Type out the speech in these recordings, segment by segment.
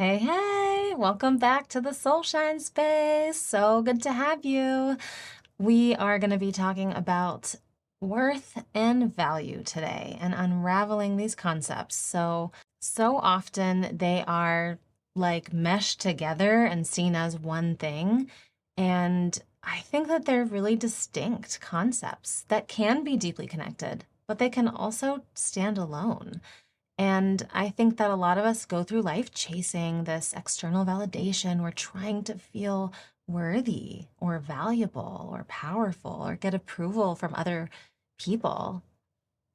Hey, hey, welcome back to the soulSHINE space. So good to have you. We are going to be talking about worth and value today and unraveling these concepts. So often they are like meshed together and seen as one thing. And I think that they're really distinct concepts that can be deeply connected, but they can also stand alone. And I think that a lot of us go through life chasing this external validation. We're trying to feel worthy or valuable or powerful or get approval from other people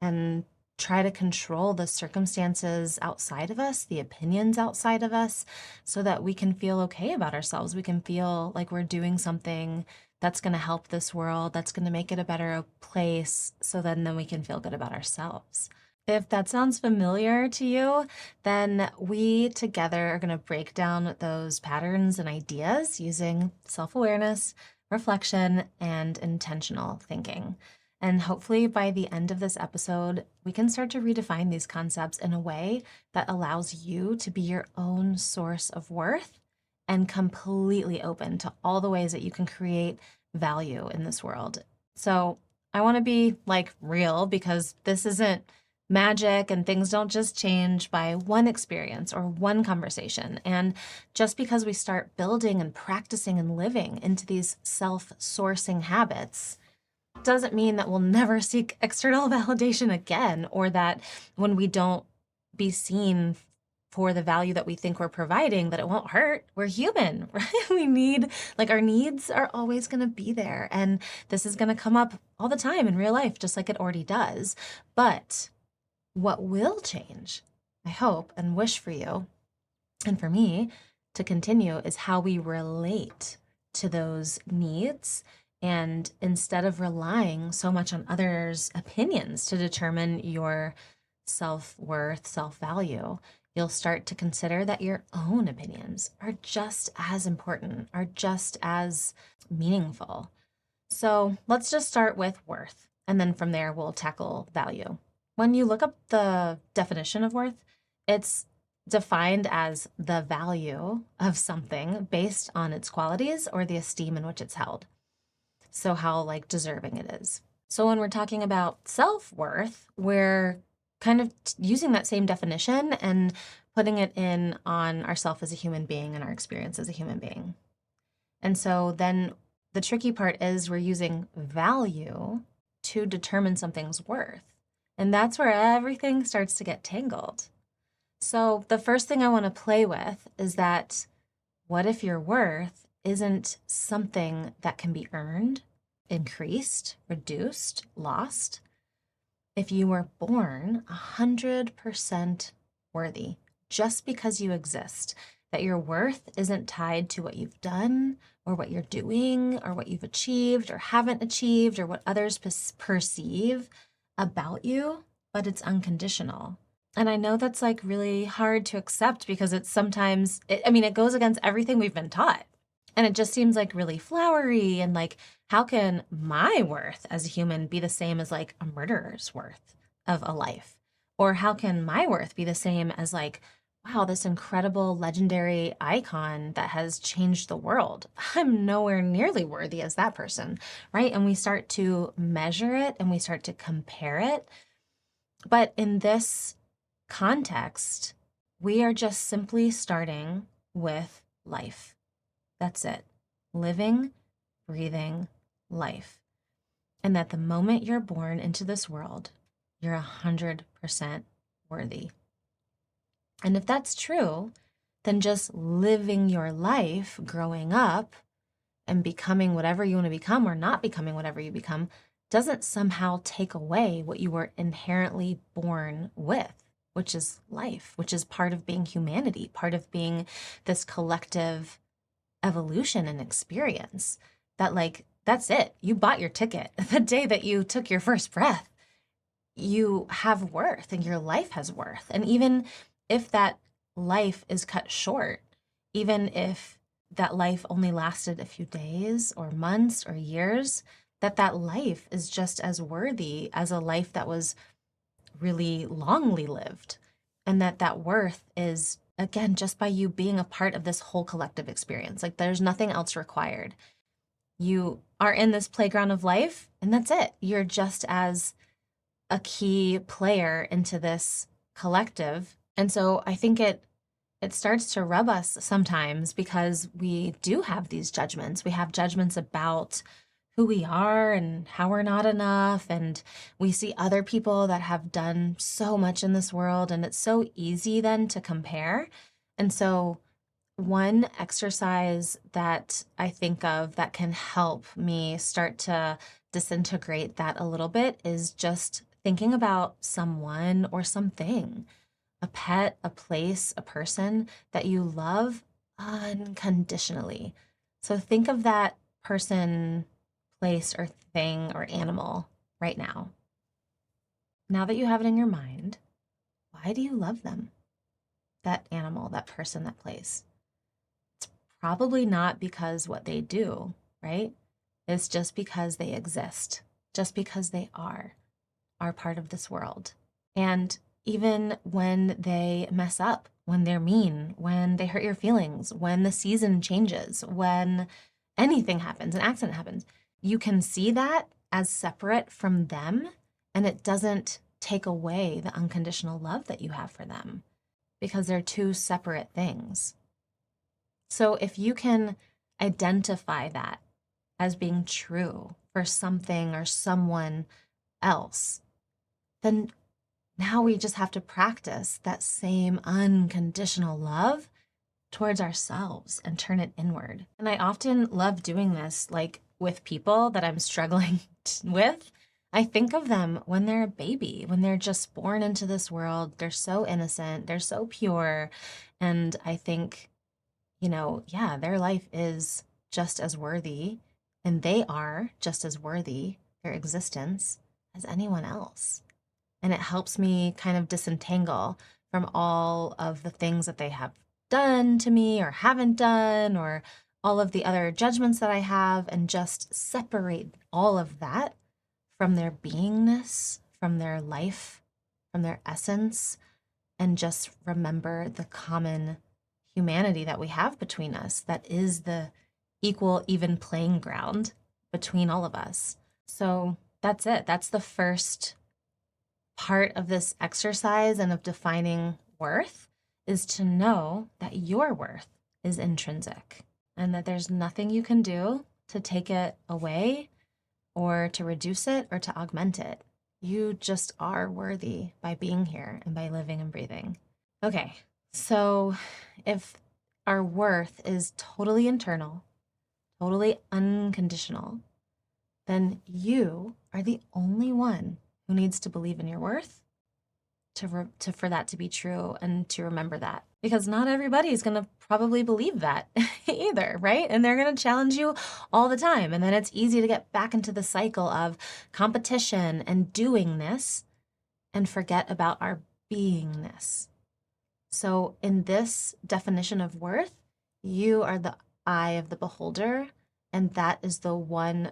and try to control the circumstances outside of us, the opinions outside of us, so that we can feel okay about ourselves. We can feel like we're doing something that's going to help this world, that's going to make it a better place, so then we can feel good about ourselves. If that sounds familiar to you, then we together are going to break down those patterns and ideas using self-awareness, reflection, and intentional thinking. And hopefully by the end of this episode, we can start to redefine these concepts in a way that allows you to be your own source of worth and completely open to all the ways that you can create value in this world. So I want to be like real, because this isn't magic and things don't just change by one experience or one conversation. And just because we start building and practicing and living into these self-sourcing habits doesn't mean that we'll never seek external validation again, or that when we don't be seen for the value that we think we're providing, that it won't hurt. We're human, right? We need, like, our needs are always going to be there. And this is going to come up all the time in real life, just like it already does. But what will change, I hope and wish for you and for me to continue, is how we relate to those needs. And instead of relying so much on others' opinions to determine your self-worth, self-value, you'll start to consider that your own opinions are just as important, are just as meaningful. So let's just start with worth, and then from there we'll tackle value. When you look up the definition of worth, it's defined as the value of something based on its qualities or the esteem in which it's held. So how like deserving it is. So when we're talking about self-worth, we're kind of using that same definition and putting it in on ourself as a human being and our experience as a human being. And so then the tricky part is we're using value to determine something's worth. And that's where everything starts to get tangled. So the first thing I want to play with is that, what if your worth isn't something that can be earned, increased, reduced, lost? If you were born 100% worthy just because you exist, that your worth isn't tied to what you've done or what you're doing or what you've achieved or haven't achieved or what others perceive about you, but it's unconditional. And I know that's like really hard to accept, because it's sometimes, it goes against everything we've been taught. And it just seems like really flowery and like, how can my worth as a human be the same as like a murderer's worth of a life? Or how can my worth be the same as like, wow, this incredible legendary icon that has changed the world? I'm nowhere nearly worthy as that person, right? And we start to measure it and we start to compare it. But in this context, we are just simply starting with life. That's it. Living, breathing life. And that the moment you're born into this world, you're 100% worthy. And if that's true, then just living your life, growing up, and becoming whatever you want to become or not becoming whatever you become doesn't somehow take away what you were inherently born with, which is life, which is part of being humanity, part of being this collective evolution and experience. That like, that's it. You bought your ticket. The day that you took your first breath, you have worth and your life has worth. And even if that life is cut short, even if that life only lasted a few days or months or years, that life is just as worthy as a life that was really longly lived. And that worth is again, just by you being a part of this whole collective experience. Like there's nothing else required. You are in this playground of life, and that's it. You're just as a key player into this collective. And so I think it starts to rub us sometimes because we do have these judgments. We have judgments about who we are and how we're not enough. And we see other people that have done so much in this world, and it's so easy then to compare. And so one exercise that I think of that can help me start to disintegrate that a little bit is just thinking about someone or something, a pet, a place, a person that you love unconditionally. So think of that person, place, or thing or animal right now. Now that you have it in your mind, why do you love them? That animal, that person, that place. Probably not because what they do, right? It's just because they exist, just because they are part of this world. And even when they mess up, when they're mean, when they hurt your feelings, when the season changes, when anything happens, an accident happens, you can see that as separate from them, and it doesn't take away the unconditional love that you have for them because they're two separate things. So if you can identify that as being true for something or someone else, then now we just have to practice that same unconditional love towards ourselves and turn it inward. And I often love doing this, like with people that I'm struggling with. I think of them when they're a baby, when they're just born into this world. They're so innocent, they're so pure. And I think, yeah, their life is just as worthy, and they are just as worthy, their existence, as anyone else. And it helps me kind of disentangle from all of the things that they have done to me or haven't done, or all of the other judgments that I have, and just separate all of that from their beingness, from their life, from their essence, and just remember the common humanity that we have between us that is the equal, even playing ground between all of us. So that's it. That's the first part of this exercise and of defining worth, is to know that your worth is intrinsic and that there's nothing you can do to take it away or to reduce it or to augment it. You just are worthy by being here and by living and breathing. Okay, so if our worth is totally internal, totally unconditional, then you are the only one who needs to believe in your worth for that to be true and to remember that. Because not everybody is going to probably believe that either, right? And they're going to challenge you all the time. And then it's easy to get back into the cycle of competition and doingness and forget about our beingness. So in this definition of worth, you are the eye of the beholder, and that is the one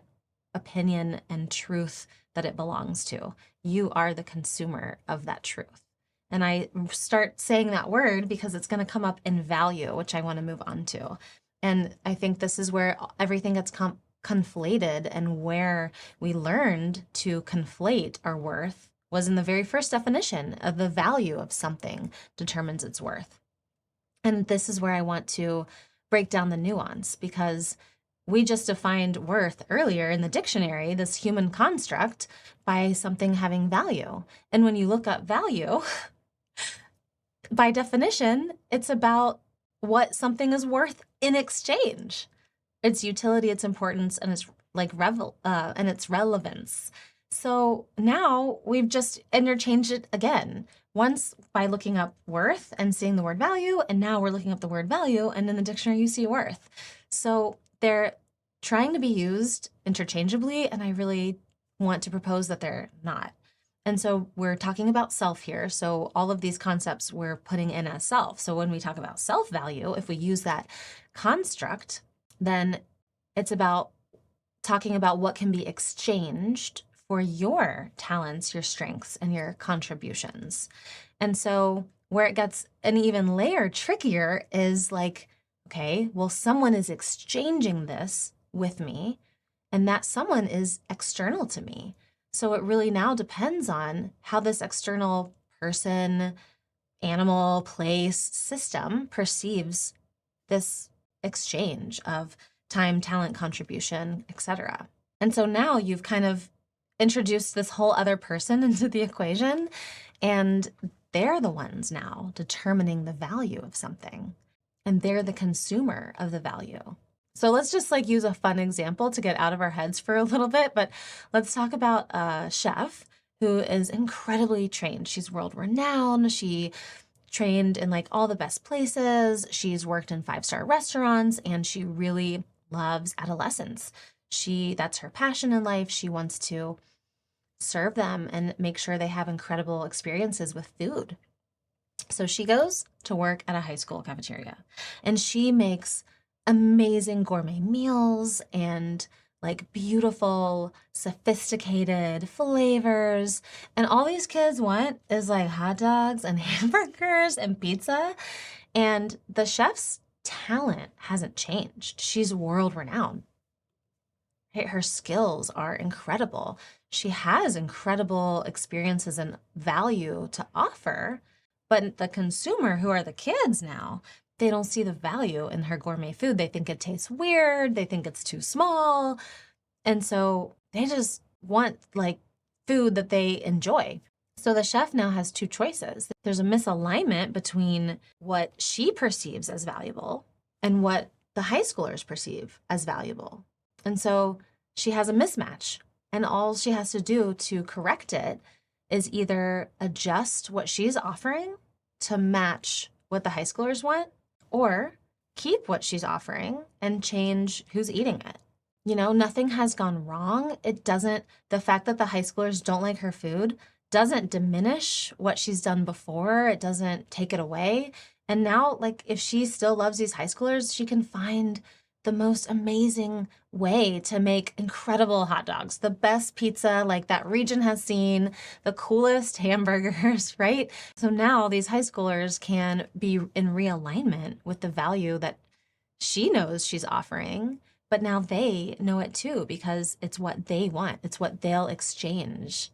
opinion and truth that it belongs to. You are the consumer of that truth. And I start saying that word because it's going to come up in value, which I want to move on to. And I think this is where everything gets conflated, and where we learned to conflate our worth was in the very first definition of the value of something determines its worth. And this is where I want to break down the nuance, because we just defined worth earlier in the dictionary, this human construct, by something having value. And when you look up value, by definition, it's about what something is worth in exchange. Its utility, its importance, and its and its relevance. So now we've just interchanged it again. Once by looking up worth and seeing the word value, and now we're looking up the word value, and in the dictionary you see worth. So they're trying to be used interchangeably, and I really want to propose that they're not. And so we're talking about self here. So all of these concepts we're putting in as self. So when we talk about self-value, if we use that construct, then it's about talking about what can be exchanged for your talents, your strengths, and your contributions. And so Where it gets an even layer trickier is like, okay, well, someone is exchanging this with me, and that someone is external to me. So it really now depends on how this external person, animal, place, system perceives this exchange of time, talent, contribution, etc. And so now you've kind of introduced this whole other person into the equation, and they're the ones now determining the value of something, and they're the consumer of the value. So let's just like use a fun example to get out of our heads for a little bit, but let's talk about a chef who is incredibly trained. She's world renowned. She trained in like all the best places. She's worked in 5-star restaurants, and she really loves adolescents. That's her passion in life. She wants to serve them and make sure they have incredible experiences with food. So she goes to work at a high school cafeteria, and she makes amazing gourmet meals and like beautiful, sophisticated flavors. And all these kids want is like hot dogs and hamburgers and pizza. And the chef's talent hasn't changed. She's world renowned. Her skills are incredible. She has incredible experiences and value to offer, but the consumer, who are the kids now, they don't see the value in her gourmet food. They think it tastes weird. They think it's too small. And so they just want like food that they enjoy. So the chef now has two choices. There's a misalignment between what she perceives as valuable and what the high schoolers perceive as valuable. And so she has a mismatch, and all she has to do to correct it is either adjust what she's offering to match what the high schoolers want, or keep what she's offering and change who's eating it. You know, nothing has gone wrong. The fact that the high schoolers don't like her food doesn't diminish what she's done before. It doesn't take it away. And now, like, if she still loves these high schoolers, she can find the most amazing way to make incredible hot dogs, the best pizza like that region has seen, the coolest hamburgers, right? So now these high schoolers can be in realignment with the value that she knows she's offering, but now they know it too, because it's what they want. It's what they'll exchange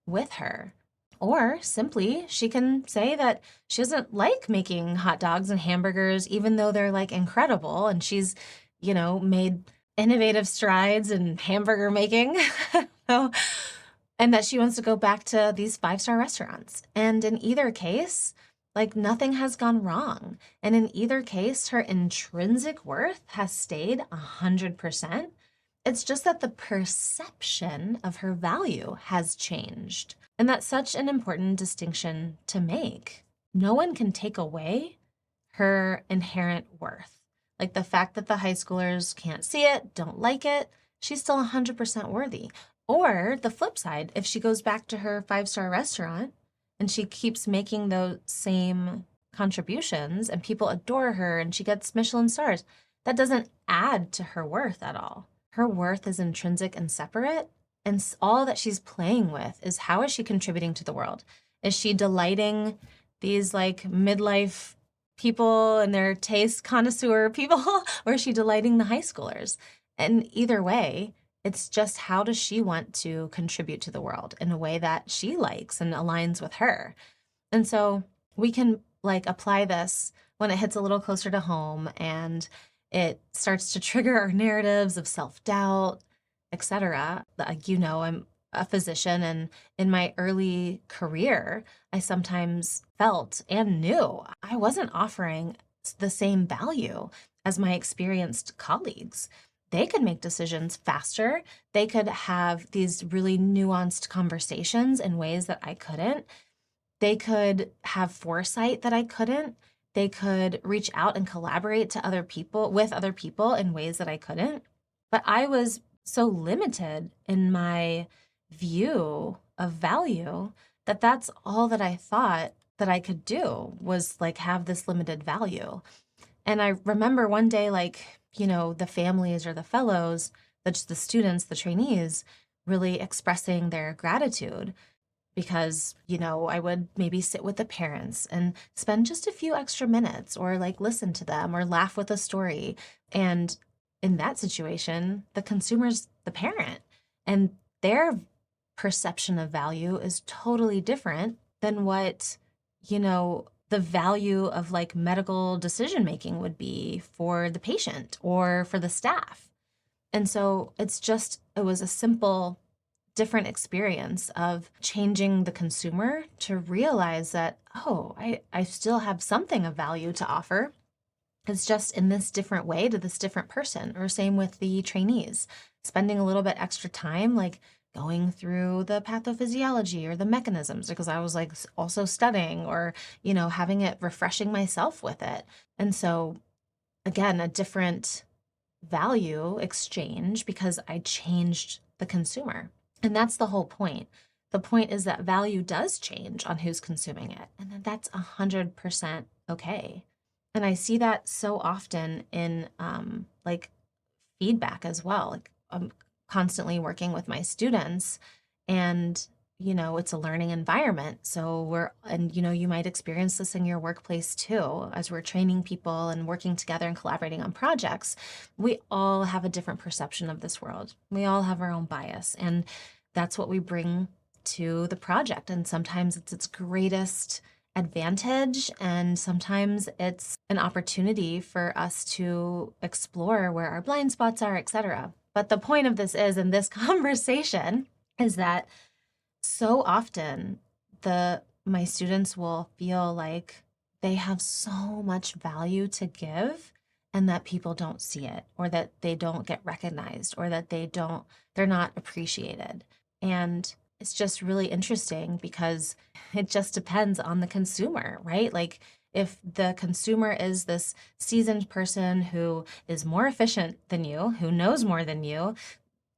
with her. Or simply, she can say that she doesn't like making hot dogs and hamburgers, even though they're like incredible. And she's, made innovative strides in hamburger making. And that she wants to go back to these 5-star restaurants. And in either case, like nothing has gone wrong. And in either case, her intrinsic worth has stayed 100%. It's just that the perception of her value has changed. And that's such an important distinction to make. No one can take away her inherent worth. Like the fact that the high schoolers can't see it, don't like it, she's still 100% worthy. Or the flip side, if she goes back to her 5-star restaurant and she keeps making those same contributions and people adore her and she gets Michelin stars, that doesn't add to her worth at all. Her worth is intrinsic and separate. And all that she's playing with is, how is she contributing to the world? Is she delighting these like midlife people and their taste connoisseur people, or is she delighting the high schoolers? And either way, it's just, how does she want to contribute to the world in a way that she likes and aligns with her? And so we can like apply this when it hits a little closer to home and it starts to trigger our narratives of self-doubt, etc. I'm a physician, and in my early career, I sometimes felt and knew I wasn't offering the same value as my experienced colleagues. They could make decisions faster. They could have these really nuanced conversations in ways that I couldn't. They could have foresight that I couldn't. They could reach out and collaborate with other people in ways that I couldn't. But I was so limited in my view of value that that's all that I thought that I could do, was like have this limited value. And I remember one day, the families or the fellows, the students, the trainees, really expressing their gratitude because, I would maybe sit with the parents and spend just a few extra minutes or like listen to them or laugh with a story. And in that situation, the consumer's the parent, and their perception of value is totally different than what, the value of like medical decision making would be for the patient or for the staff. And so it was a simple, different experience of changing the consumer to realize that, oh, I still have something of value to offer. It's just in this different way to this different person. Or same with the trainees, spending a little bit extra time, like going through the pathophysiology or the mechanisms, because I was like also studying or, having it refreshing myself with it. And so again, a different value exchange because I changed the consumer. And that's the whole point. The point is that value does change on who's consuming it. And then that's 100% okay. And I see that so often in like feedback as well. Like I'm constantly working with my students, and it's a learning environment. So you might experience this in your workplace too, as we're training people and working together and collaborating on projects. We all have a different perception of this world. We all have our own bias, and that's what we bring to the project. And sometimes it's its greatest advantage, and sometimes it's an opportunity for us to explore where our blind spots are, etc. But the point of this is, in this conversation, is that so often my students will feel like they have so much value to give, and that people don't see it, or that they don't get recognized, or that they're not appreciated. And it's just really interesting because it just depends on the consumer, right? Like if the consumer is this seasoned person who is more efficient than you, who knows more than you,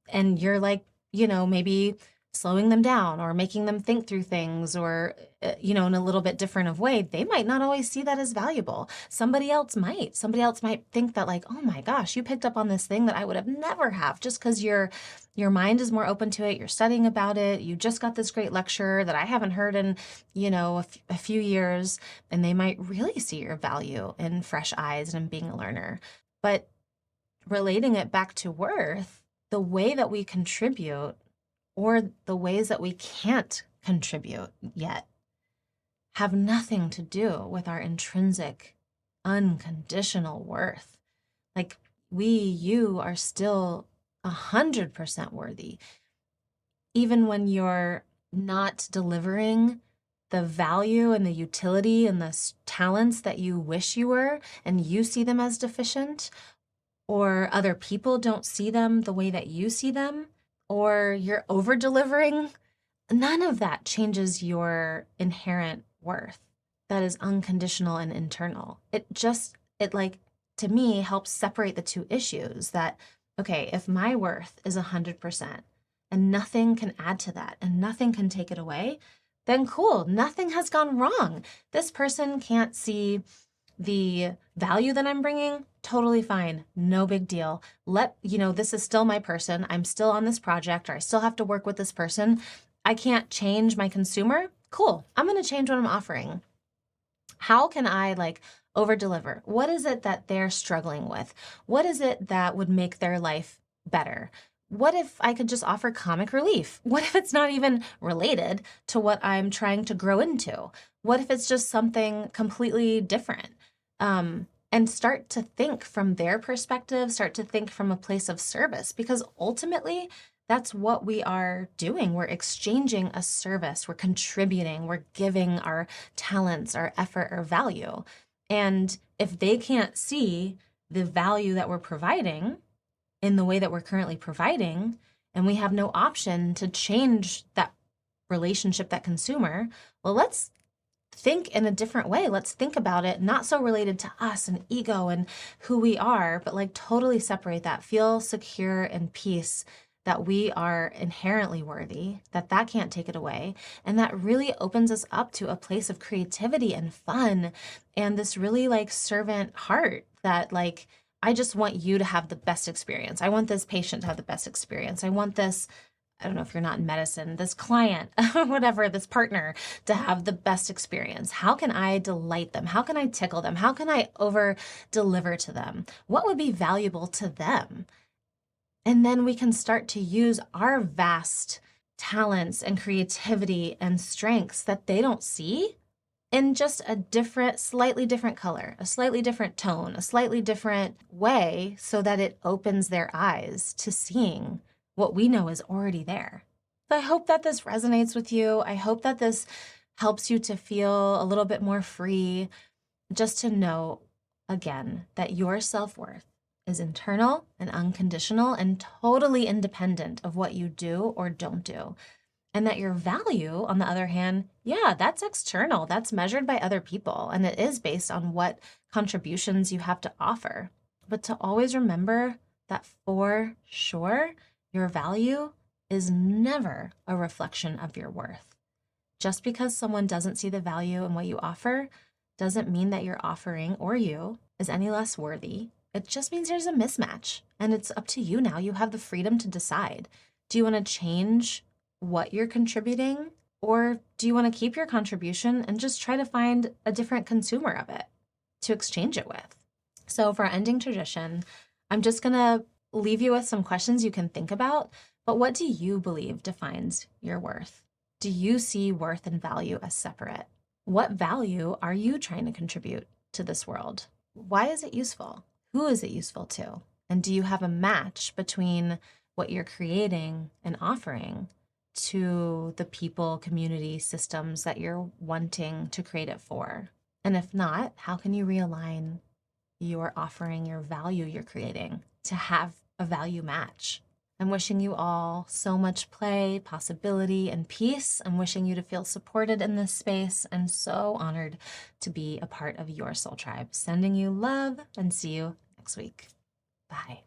and you're like, maybe slowing them down or making them think through things, or, in a little bit different of way, they might not always see that as valuable. Somebody else might think that like, oh my gosh, you picked up on this thing that I would have never have, just because your mind is more open to it. You're studying about it. You just got this great lecture that I haven't heard in, a few years, and they might really see your value in fresh eyes and being a learner. But relating it back to worth, the way that we contribute or the ways that we can't contribute yet have nothing to do with our intrinsic, unconditional worth. Like you are still 100% worthy. Even when you're not delivering the value and the utility and the talents that you wish you were, and you see them as deficient, or other people don't see them the way that you see them, or you're over delivering, none of that changes your inherent worth that is unconditional and internal. It like, to me, helps separate the two issues that, okay, if my worth is 100% and nothing can add to that and nothing can take it away, then cool, nothing has gone wrong. This person can't see the value that I'm bringing, totally fine. No big deal. This is still my person. I'm still on this project, or I still have to work with this person. I can't change my consumer. Cool. I'm going to change what I'm offering. How can I like over deliver? What is it that they're struggling with? What is it that would make their life better? What if I could just offer comic relief? What if it's not even related to what I'm trying to grow into? What if it's just something completely different? And start to think from their perspective, start to think from a place of service, because ultimately that's what we are doing. We're exchanging a service, we're contributing, we're giving our talents, our effort, our value. And if they can't see the value that we're providing in the way that we're currently providing, and we have no option to change that relationship, that consumer, well, let's think in a different way. Let's think about it, not so related to us and ego and who we are, but like totally separate that. Feel secure and peace that we are inherently worthy, that can't take it away. And that really opens us up to a place of creativity and fun and this really like servant heart that like, I just want you to have the best experience. I want this patient to have the best experience. I want this I don't know if you're not in medicine, this client, whatever, this partner, to have the best experience? How can I delight them? How can I tickle them? How can I over deliver to them? What would be valuable to them? And then we can start to use our vast talents and creativity and strengths that they don't see in just a different, slightly different color, a slightly different tone, a slightly different way, so that it opens their eyes to seeing what we know is already there. So I hope that this resonates with you. I hope that this helps you to feel a little bit more free, just to know, again, that your self-worth is internal and unconditional and totally independent of what you do or don't do. And that your value, on the other hand, yeah, that's external. That's measured by other people. And it is based on what contributions you have to offer. But to always remember that for sure, your value is never a reflection of your worth. Just because someone doesn't see the value in what you offer doesn't mean that your offering or you is any less worthy. It just means there's a mismatch. And it's up to you now. You have the freedom to decide. Do you want to change what you're contributing, or do you want to keep your contribution and just try to find a different consumer of it to exchange it with? So for our ending tradition, I'm just going to leave you with some questions you can think about. But what do you believe defines your worth? Do you see worth and value as separate? What value are you trying to contribute to this world? Why is it useful? Who is it useful to? And do you have a match between what you're creating and offering to the people, community, systems that you're wanting to create it for? And if not, how can you realign your offering, your value you're creating to have a value match? I'm wishing you all so much play, possibility, and peace. I'm wishing you to feel supported in this space and so honored to be a part of your soul tribe. Sending you love and see you next week. Bye.